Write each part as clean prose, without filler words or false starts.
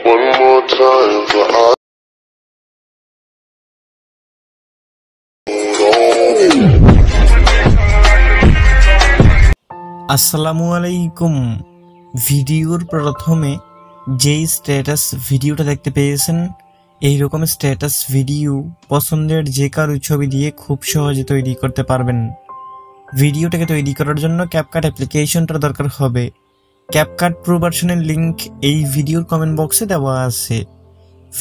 one more time for I আসসালামু আলাইকুম। ভিডিওর প্রথমে যেই স্ট্যাটাস ভিডিওটা দেখতে পেয়েছেন, এই রকম স্ট্যাটাস ভিডিও পছন্দের যে কারো ছবি দিয়ে খুব সহজে তৈরি করতে পারবেন। ভিডিওটাকে তৈরি করার জন্য ক্যাপকাট অ্যাপ্লিকেশনটার দরকার হবে। ক্যাপকাট প্রো ভার্সনের লিঙ্ক এই ভিডিওর কমেন্ট বক্সে দেওয়া আছে।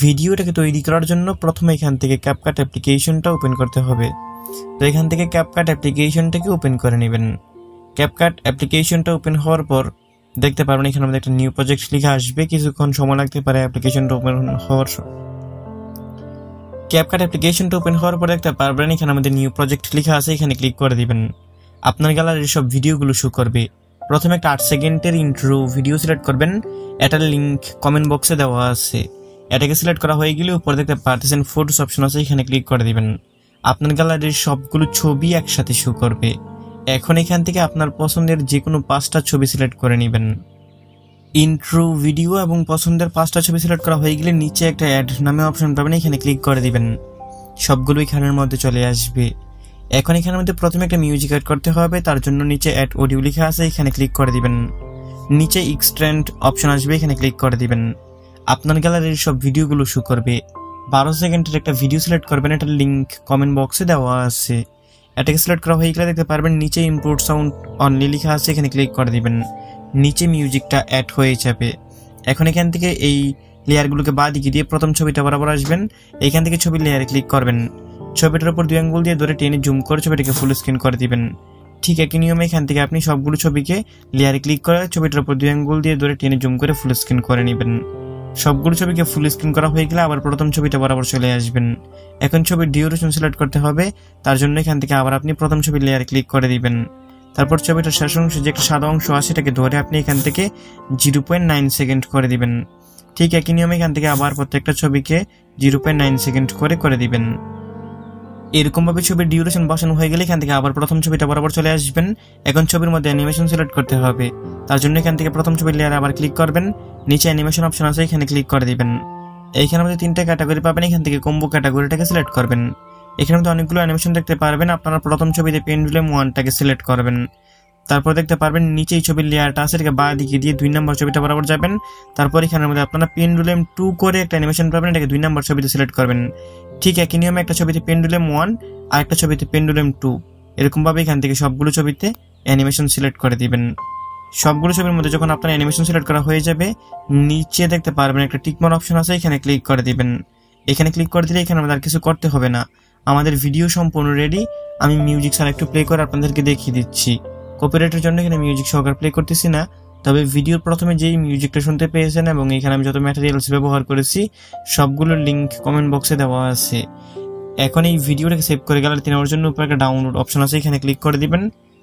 ভিডিওটাকে তৈরি করার জন্য প্রথমে এখান থেকে ক্যাপকাট অ্যাপ্লিকেশনটা ওপেন করতে হবে। তো এখান থেকে ক্যাপকাট অ্যাপ্লিকেশনটাকে ওপেন করে নেবেন। ক্যাপকাট অ্যাপ্লিকেশনটা ওপেন হওয়ার পর দেখতে পারবেন এখানে আমাদের একটা নিউ প্রজেক্ট লেখা আসবে। কিছুক্ষণ সময় লাগতে পারে অ্যাপ্লিকেশনটা ওপেন হওয়ার। ক্যাপকাট অ্যাপ্লিকেশনটা ওপেন হওয়ার পর দেখতে পারবেন এখানে আমাদের নিউ প্রজেক্ট লেখা আছে, এখানে ক্লিক করে দিবেন। আপনার গ্যালারির সব ভিডিওগুলো শো করবে। প্রথমে একটা 8 সেকেন্ডের ইন্ট্রো ভিডিও সিলেক্ট করবেন, এটার লিঙ্ক কমেন্ট বক্সে দেওয়া আছে। এটাকে সিলেক্ট করা হয়ে গেলে উপরে দেখতে পারতেছেন ফটোস অপশন আছে, এখানে ক্লিক করে দিবেন। আপনার গ্যালারির সবগুলো ছবি একসাথে শো করবে। এখন এখান থেকে আপনার পছন্দের যে কোনো 5টা ছবি সিলেক্ট করে নেবেন। ইন্ট্রো ভিডিও এবং পছন্দের 5টা ছবি সিলেক্ট করা হয়ে গেলে নিচে একটা অ্যাড নামে অপশন পাবেন, এখানে ক্লিক করে দিবেন। সবগুলো এখানের মধ্যে চলে আসবে। এখন এখানের মধ্যে প্রথমে একটা মিউজিক অ্যাড করতে হবে, তার জন্য নিচে অ্যাড অডিও লেখা আছে, এখানে ক্লিক করে দিবেন। নিচে এক্সট্রেন্ড অপশন আসবে, এখানে ক্লিক করে দিবেন। আপনার গ্যালারির সব ভিডিওগুলো শো করবে। 12 সেকেন্ডের একটা ভিডিও সিলেক্ট করবেন, এটার লিঙ্ক কমেন্ট বক্সে দেওয়া আছে। এটাকে সিলেক্ট করা হয়ে গেলে দেখতে পারবেন নিচে ইম্পোর্ট সাউন্ড অনলি লেখা আছে, এখানে ক্লিক করে দিবেন। নিচে মিউজিকটা অ্যাড হয়ে যাবে। এখন এখান থেকে এই লেয়ারগুলোকে বাঁ দিকে দিয়ে প্রথম ছবিটা বরাবর আসবেন, এখান থেকে ছবির লেয়ারে ক্লিক করবেন। ছবিটার উপর 2 আঙ্গুল দিয়ে ধরে টেনে জুম করে ছবিটাকে ফুল স্ক্রিন করে দিবেন। ঠিক একই নিয়মে এখান থেকে আপনি সবগুলো ছবিকে লেয়ারে ক্লিক করে ছবিটার উপর 2 আঙ্গুল দিয়ে ধরে টেনে জুম করে ফুল স্ক্রিন করে নেবেন। সবগুলো ছবিকে ফুল স্ক্রিন করা হয়ে গেলে আবার প্রথম ছবিটা বরাবর চলে আসবেন। এখন ছবির ডিউরেশন সিলেক্ট করতে হবে, তার জন্য এখান থেকে আবার আপনি প্রথম ছবির লেয়ারে ক্লিক করে দিবেন। তারপর ছবিটার শেষ অংশ যে একটা সাদা অংশ আছে সেটাকে ধরে আপনি এখান থেকে 0.9 সেকেন্ড করে দিবেন। ঠিক একই নিয়মে এখান থেকে আবার প্রত্যেকটা ছবিকে 0.9 সেকেন্ড করে দিবেন। এরকম ভাবে ছবির ডিউরেশন বসানো হয়ে গেলে এখান থেকে আবার প্রথম ছবিটা বরাবর চলে আসবেন। এখন ছবির মধ্যে অ্যানিমেশন সিলেক্ট করতে হবে, তার জন্য এখান থেকে প্রথম ছবির লেয়ারে আবার ক্লিক করবেন। নিচে অ্যানিমেশন অপশন আছে, এখানে ক্লিক করে দিবেন। এইখানে মধ্যে 3টা ক্যাটাগরি পাবেন, এখান থেকে কম্বো ক্যাটাগরিটাকে সিলেক্ট করবেন। এখানে মধ্যে অনেকগুলো অ্যানিমেশন দেখতে পারবেন। আপনারা প্রথম ছবিতে পেন্ডুলাম 1টাকে সিলেক্ট করবেন। তারপর দেখতে পারবেন নিচেই ছবির লেয়ারটা আছে, এটাকে বাঁ দিকে দিয়ে 2 নম্বর ছবিটা বরাবর যাবেন। তারপর এখানের মধ্যে আপনারা পেন্ডুলাম 2 করে একটা অ্যানিমেশন পাবেন, এটাকে 2 নম্বর ছবিতে সিলেক্ট করবেন। ঠিক একই নিয়মে একটা ছবিতে পেন্ডুলাম 1 আর একটা ছবিতে পেন্ডুলাম 2, এরকম ভাবে এখান থেকে সবগুলো ছবিতে অ্যানিমেশন সিলেক্ট করে দিবেন। সবগুলো ছবির মধ্যে যখন আপনার অ্যানিমেশন সিলেক্ট করা হয়ে যাবে, নিচে দেখতে পারবেন একটা টিকমার্ক অপশন আছে, এখানে ক্লিক করে দিবেন। এখানে ক্লিক করে দিলে এখানে আমাদের আর কিছু করতে হবে না, আমাদের ভিডিও সম্পূর্ণ রেডি। আমি মিউজিক ছাড়া একটু প্লে করে আপনাদেরকে দেখিয়ে দিচ্ছি। কপিরাইটের জন্য এখানে মিউজিক সহকারে প্লে করতেছি না, তবে ভিডিওর প্রথমে যেই মিউজিকটা শুনতে পেয়েছেন এবং এখানে আমি যত ম্যাটেরিয়ালস ব্যবহার করেছি সবগুলোর লিঙ্ক কমেন্ট বক্সে দেওয়া আছে। এখন এই ভিডিওটাকে সেভ করে গ্যালারিতে নেওয়ার জন্য উপরে একটা ডাউনলোড অপশন আছে, এখানে ক্লিক করে দিবেন।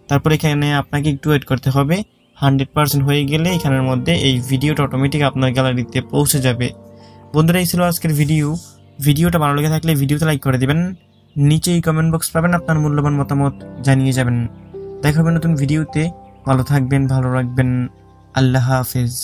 তারপর এখানে আপনাকে একটু ওয়েট করতে হবে। 100% হয়ে গেলে এখানের মধ্যে এই ভিডিওটা অটোমেটিক আপনার গ্যালারিতে পৌঁছে যাবে। বন্ধুরা, এই ছিল আজকের ভিডিওটা ভালো লেগে থাকলে ভিডিওতে লাইক করে দিবেন। নিচে এই কমেন্ট বক্স পাবেন, আপনার মূল্যবান মতামত জানিয়ে যাবেন। দেখা হবে নতুন ভিডিওতে। ভালো থাকবেন, ভালো রাখবেন। আল্লাহ হাফেজ।